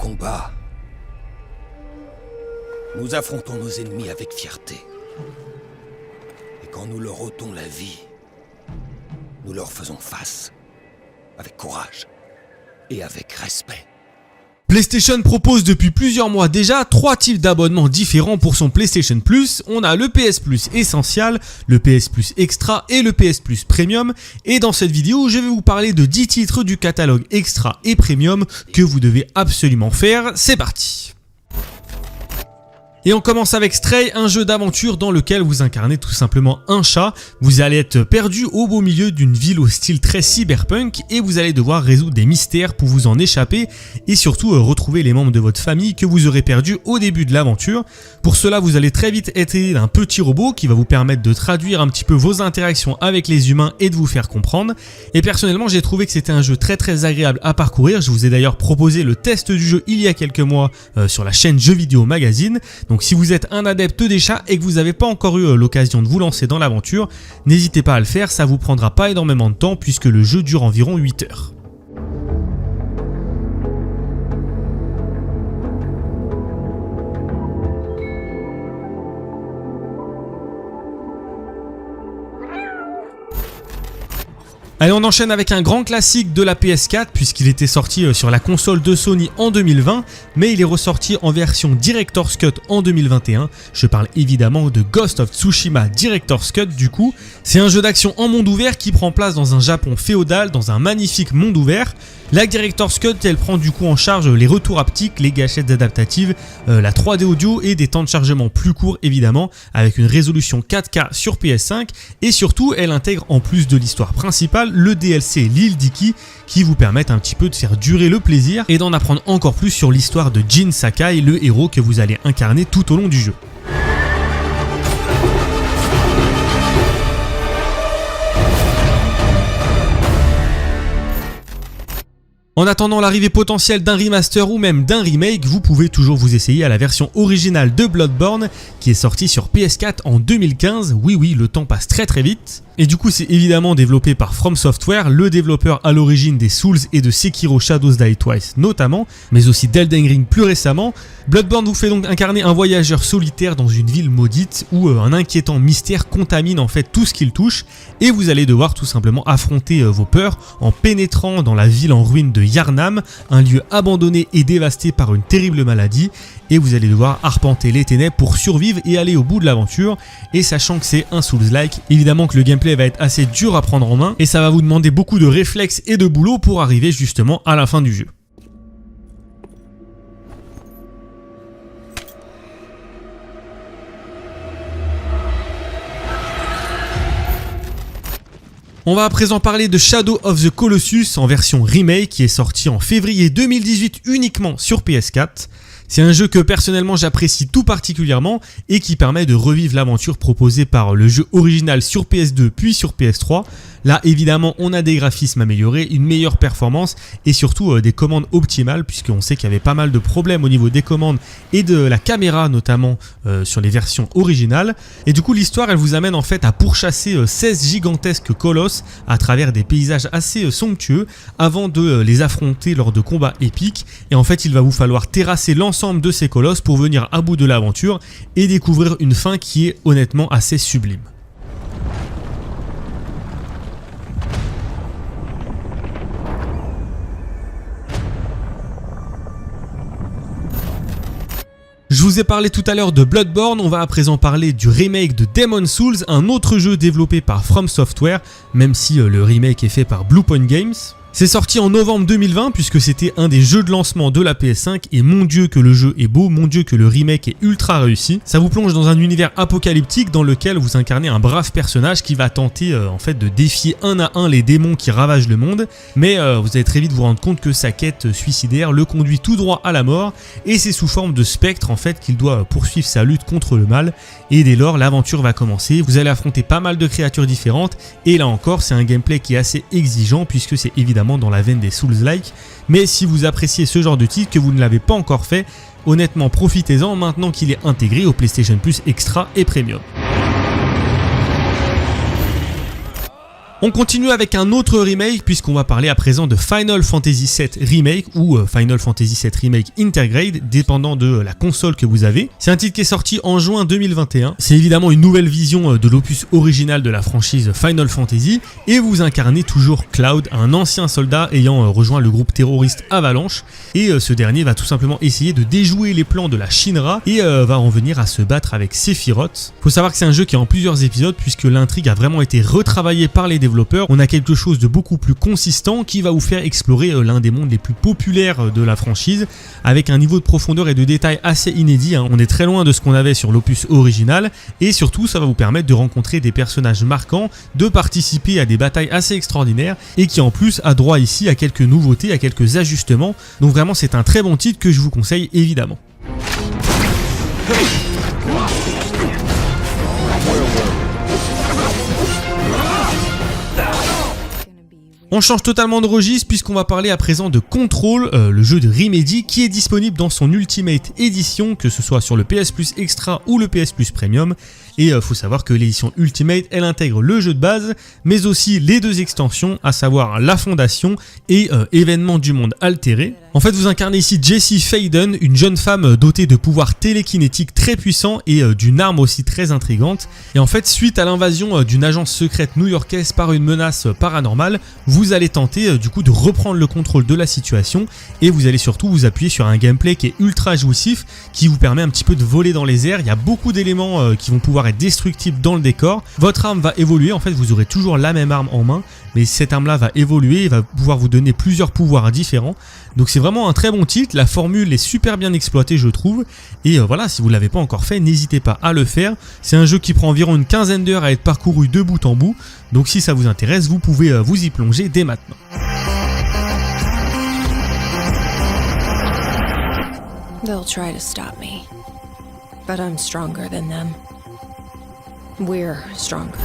combat, nous affrontons nos ennemis avec fierté. Et quand nous leur ôtons la vie, nous leur faisons face, avec courage et avec respect. PlayStation propose depuis plusieurs mois déjà 3 types d'abonnements différents pour son PlayStation Plus. On a le PS Plus Essential, le PS Plus Extra et le PS Plus Premium. Et dans cette vidéo, je vais vous parler de 10 titres du catalogue Extra et Premium que vous devez absolument faire. C'est parti! Et on commence avec Stray, un jeu d'aventure dans lequel vous incarnez tout simplement un chat. Vous allez être perdu au beau milieu d'une ville au style très cyberpunk et vous allez devoir résoudre des mystères pour vous en échapper et surtout retrouver les membres de votre famille que vous aurez perdus au début de l'aventure. Pour cela, vous allez très vite être aidé d'un petit robot qui va vous permettre de traduire un petit peu vos interactions avec les humains et de vous faire comprendre. Et personnellement, j'ai trouvé que c'était un jeu très agréable à parcourir. Je vous ai d'ailleurs proposé le test du jeu il y a quelques mois sur la chaîne Jeux Vidéo Magazine. Donc si vous êtes un adepte des chats et que vous n'avez pas encore eu l'occasion de vous lancer dans l'aventure, n'hésitez pas à le faire, ça vous prendra pas énormément de temps puisque le jeu dure environ 8 heures. Allez, on enchaîne avec un grand classique de la PS4 puisqu'il était sorti sur la console de Sony en 2020, mais il est ressorti en version Director's Cut en 2021. Je parle évidemment de Ghost of Tsushima Director's Cut du coup. C'est un jeu d'action en monde ouvert qui prend place dans un Japon féodal, dans un magnifique monde ouvert. La Director's Cut, elle prend du coup en charge les retours haptiques, les gâchettes adaptatives, la 3D audio et des temps de chargement plus courts évidemment, avec une résolution 4K sur PS5 et surtout elle intègre en plus de l'histoire principale le DLC Lil Dicky qui vous permettent un petit peu de faire durer le plaisir et d'en apprendre encore plus sur l'histoire de Jin Sakai, le héros que vous allez incarner tout au long du jeu. En attendant l'arrivée potentielle d'un remaster ou même d'un remake, vous pouvez toujours vous essayer à la version originale de Bloodborne qui est sortie sur PS4 en 2015. Oui, le temps passe très vite. Et du coup, c'est évidemment développé par From Software, le développeur à l'origine des Souls et de Sekiro Shadows Die Twice notamment, mais aussi d'Elden Ring plus récemment. Bloodborne vous fait donc incarner un voyageur solitaire dans une ville maudite où un inquiétant mystère contamine en fait tout ce qu'il touche et vous allez devoir tout simplement affronter vos peurs en pénétrant dans la ville en ruine de Yharnam, un lieu abandonné et dévasté par une terrible maladie, et vous allez devoir arpenter les ténèbres pour survivre et aller au bout de l'aventure. Et sachant que c'est un Souls-like, évidemment que le gameplay va être assez dur à prendre en main et ça va vous demander beaucoup de réflexes et de boulot pour arriver justement à la fin du jeu. On va à présent parler de Shadow of the Colossus en version remake qui est sorti en février 2018 uniquement sur PS4. C'est un jeu que personnellement j'apprécie tout particulièrement et qui permet de revivre l'aventure proposée par le jeu original sur PS2 puis sur PS3. Là évidemment on a des graphismes améliorés, une meilleure performance et surtout des commandes optimales puisqu'on sait qu'il y avait pas mal de problèmes au niveau des commandes et de la caméra notamment sur les versions originales. Et du coup l'histoire elle vous amène en fait à pourchasser 16 gigantesques colosses à travers des paysages assez somptueux avant de les affronter lors de combats épiques. Et en fait il va vous falloir terrasser l'ensemble de ces colosses pour venir à bout de l'aventure et découvrir une fin qui est honnêtement assez sublime. Je vous ai parlé tout à l'heure de Bloodborne, on va à présent parler du remake de Demon's Souls, un autre jeu développé par From Software, même si le remake est fait par Bluepoint Games. C'est sorti en novembre 2020 puisque c'était un des jeux de lancement de la PS5 et mon dieu que le jeu est beau, mon dieu que le remake est ultra réussi. Ça vous plonge dans un univers apocalyptique dans lequel vous incarnez un brave personnage qui va tenter en fait de défier un à un les démons qui ravagent le monde, mais vous allez très vite vous rendre compte que sa quête suicidaire le conduit tout droit à la mort et c'est sous forme de spectre en fait qu'il doit poursuivre sa lutte contre le mal et dès lors l'aventure va commencer. Vous allez affronter pas mal de créatures différentes et là encore c'est un gameplay qui est assez exigeant puisque c'est évidemment dans la veine des Souls-like, mais si vous appréciez ce genre de titre que vous ne l'avez pas encore fait, honnêtement profitez-en maintenant qu'il est intégré au PlayStation Plus Extra et Premium. On continue avec un autre remake puisqu'on va parler à présent de Final Fantasy VII Remake ou Final Fantasy VII Remake Intergrade, dépendant de la console que vous avez. C'est un titre qui est sorti en juin 2021. C'est évidemment une nouvelle vision de l'opus original de la franchise Final Fantasy et vous incarnez toujours Cloud, un ancien soldat ayant rejoint le groupe terroriste Avalanche. Et ce dernier va tout simplement essayer de déjouer les plans de la Shinra et va en venir à se battre avec Sephiroth. Faut savoir que c'est un jeu qui est en plusieurs épisodes puisque l'intrigue a vraiment été retravaillée par les développeurs. On a quelque chose de beaucoup plus consistant qui va vous faire explorer l'un des mondes les plus populaires de la franchise avec un niveau de profondeur et de détail assez inédit. On est très loin de ce qu'on avait sur l'opus original et surtout ça va vous permettre de rencontrer des personnages marquants, de participer à des batailles assez extraordinaires et qui en plus a droit ici à quelques nouveautés, à quelques ajustements. Donc vraiment c'est un très bon titre que je vous conseille évidemment. On change totalement de registre puisqu'on va parler à présent de Control, le jeu de Remedy qui est disponible dans son Ultimate Edition, que ce soit sur le PS Plus Extra ou le PS Plus Premium. Et faut savoir que l'édition Ultimate, elle intègre le jeu de base, mais aussi les deux extensions, à savoir la Fondation et Événements du monde altéré. En fait, vous incarnez ici Jessie Faden, une jeune femme dotée de pouvoirs télékinétiques très puissants et d'une arme aussi très intrigante. Et en fait, suite à l'invasion d'une agence secrète new-yorkaise par une menace paranormale, vous allez tenter du coup de reprendre le contrôle de la situation et vous allez surtout vous appuyer sur un gameplay qui est ultra jouissif, qui vous permet un petit peu de voler dans les airs. Il y a beaucoup d'éléments qui vont pouvoir être destructibles dans le décor. Votre arme va évoluer, en fait vous aurez toujours la même arme en main, mais cette arme là va évoluer et va pouvoir vous donner plusieurs pouvoirs différents. Donc c'est vraiment un très bon titre, la formule est super bien exploitée je trouve, et voilà, si vous ne l'avez pas encore fait, n'hésitez pas à le faire. C'est un jeu qui prend environ une quinzaine d'heures à être parcouru de bout en bout, donc si ça vous intéresse, vous pouvez vous y plonger dès maintenant. They'll try to stop me, but I'm stronger than them. We're stronger.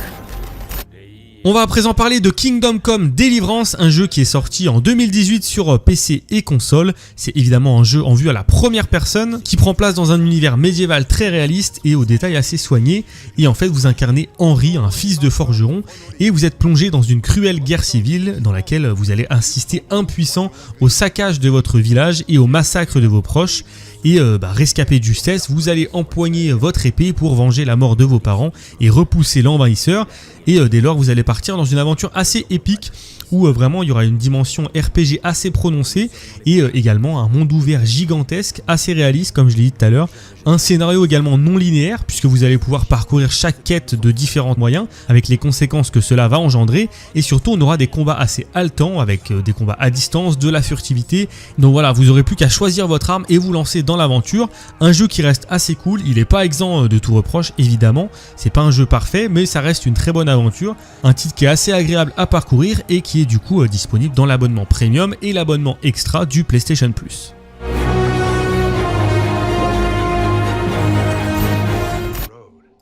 On va à présent parler de Kingdom Come Deliverance, un jeu qui est sorti en 2018 sur PC et console. C'est évidemment un jeu en vue à la première personne qui prend place dans un univers médiéval très réaliste et aux détails assez soignés. Et en fait vous incarnez Henry, un fils de forgeron, et vous êtes plongé dans une cruelle guerre civile dans laquelle vous allez assister impuissant au saccage de votre village et au massacre de vos proches. Et rescapé de justesse, vous allez empoigner votre épée pour venger la mort de vos parents et repousser l'envahisseur. Et dès lors, vous allez partir dans une aventure assez épique où vraiment il y aura une dimension RPG assez prononcée et également un monde ouvert gigantesque, assez réaliste comme je l'ai dit tout à l'heure. Un scénario également non linéaire puisque vous allez pouvoir parcourir chaque quête de différents moyens avec les conséquences que cela va engendrer. Et surtout on aura des combats assez haletants avec des combats à distance, de la furtivité. Donc voilà, vous aurez plus qu'à choisir votre arme et vous lancer dans l'aventure. Un jeu qui reste assez cool, il n'est pas exempt de tout reproche évidemment. C'est pas un jeu parfait mais ça reste une très bonne aventure. Un titre qui est assez agréable à parcourir et qui est du coup disponible dans l'abonnement Premium et l'abonnement Extra du PlayStation Plus.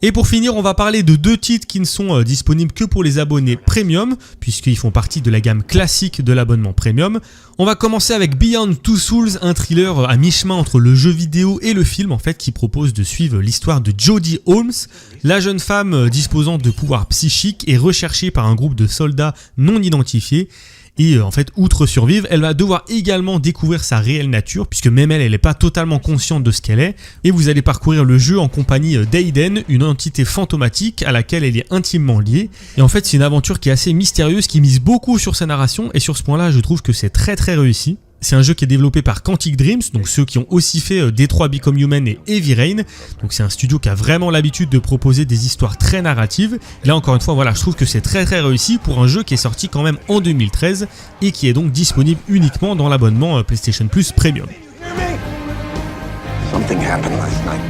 Et pour finir, on va parler de deux titres qui ne sont disponibles que pour les abonnés Premium, puisqu'ils font partie de la gamme classique de l'abonnement Premium. On va commencer avec Beyond Two Souls, un thriller à mi-chemin entre le jeu vidéo et le film, en fait, qui propose de suivre l'histoire de Jodie Holmes, la jeune femme disposant de pouvoirs psychiques et recherchée par un groupe de soldats non identifiés. Et en fait, outre survivre, elle va devoir également découvrir sa réelle nature, puisque même elle n'est pas totalement consciente de ce qu'elle est. Et vous allez parcourir le jeu en compagnie d'Aiden, une entité fantomatique à laquelle elle est intimement liée. Et en fait, c'est une aventure qui est assez mystérieuse, qui mise beaucoup sur sa narration, et sur ce point-là, je trouve que c'est très très réussi. C'est un jeu qui est développé par Quantic Dreams, donc ceux qui ont aussi fait Detroit Become Human et Heavy Rain. Donc c'est un studio qui a vraiment l'habitude de proposer des histoires très narratives. Et là encore une fois, voilà, je trouve que c'est très très réussi pour un jeu qui est sorti quand même en 2013 et qui est donc disponible uniquement dans l'abonnement PlayStation Plus Premium. Something happened last night,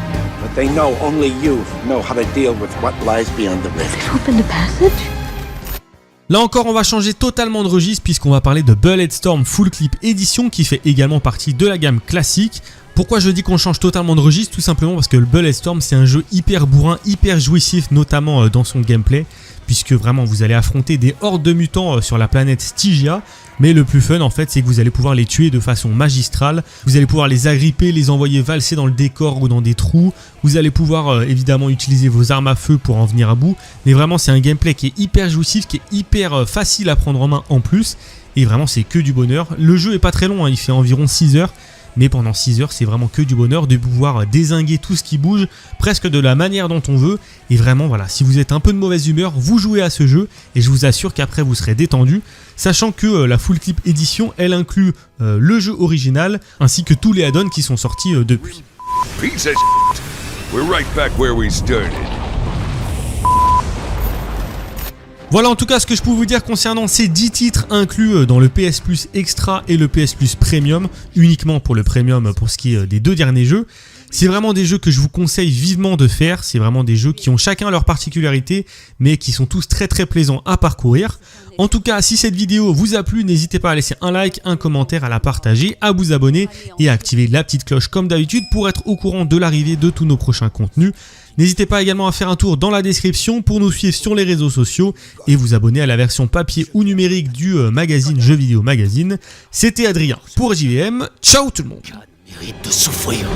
but they know only you know how to deal with what lies beyond the rift. Open the passage? Là encore, on va changer totalement de registre puisqu'on va parler de Bulletstorm Full Clip Edition qui fait également partie de la gamme classique. Pourquoi je dis qu'on change totalement de registre? Tout simplement parce que le Bulletstorm c'est un jeu hyper bourrin, hyper jouissif, notamment dans son gameplay, puisque vraiment vous allez affronter des hordes de mutants sur la planète Stygia. Mais le plus fun en fait c'est que vous allez pouvoir les tuer de façon magistrale, vous allez pouvoir les agripper, les envoyer valser dans le décor ou dans des trous, vous allez pouvoir évidemment utiliser vos armes à feu pour en venir à bout, mais vraiment c'est un gameplay qui est hyper jouissif, qui est hyper facile à prendre en main en plus, et vraiment c'est que du bonheur. Le jeu est pas très long, hein, il fait environ 6 heures, mais pendant 6 heures c'est vraiment que du bonheur de pouvoir dézinguer tout ce qui bouge, presque de la manière dont on veut, et vraiment voilà, si vous êtes un peu de mauvaise humeur, vous jouez à ce jeu, et je vous assure qu'après vous serez détendu, sachant que la Full Clip Edition, elle inclut le jeu original, ainsi que tous les add-ons qui sont sortis depuis. Piece of shit. We're right back where we started. Voilà en tout cas ce que je peux vous dire concernant ces 10 titres inclus dans le PS Plus Extra et le PS Plus Premium, uniquement pour le Premium pour ce qui est des 2 derniers jeux. C'est vraiment des jeux que je vous conseille vivement de faire, c'est vraiment des jeux qui ont chacun leur particularité, mais qui sont tous très plaisants à parcourir. En tout cas, si cette vidéo vous a plu, n'hésitez pas à laisser un like, un commentaire, à la partager, à vous abonner et à activer la petite cloche comme d'habitude pour être au courant de l'arrivée de tous nos prochains contenus. N'hésitez pas également à faire un tour dans la description pour nous suivre sur les réseaux sociaux et vous abonner à la version papier ou numérique du magazine Jeux Vidéo Magazine. C'était Adrien pour JVM, ciao tout le monde. Mérite de souffrir.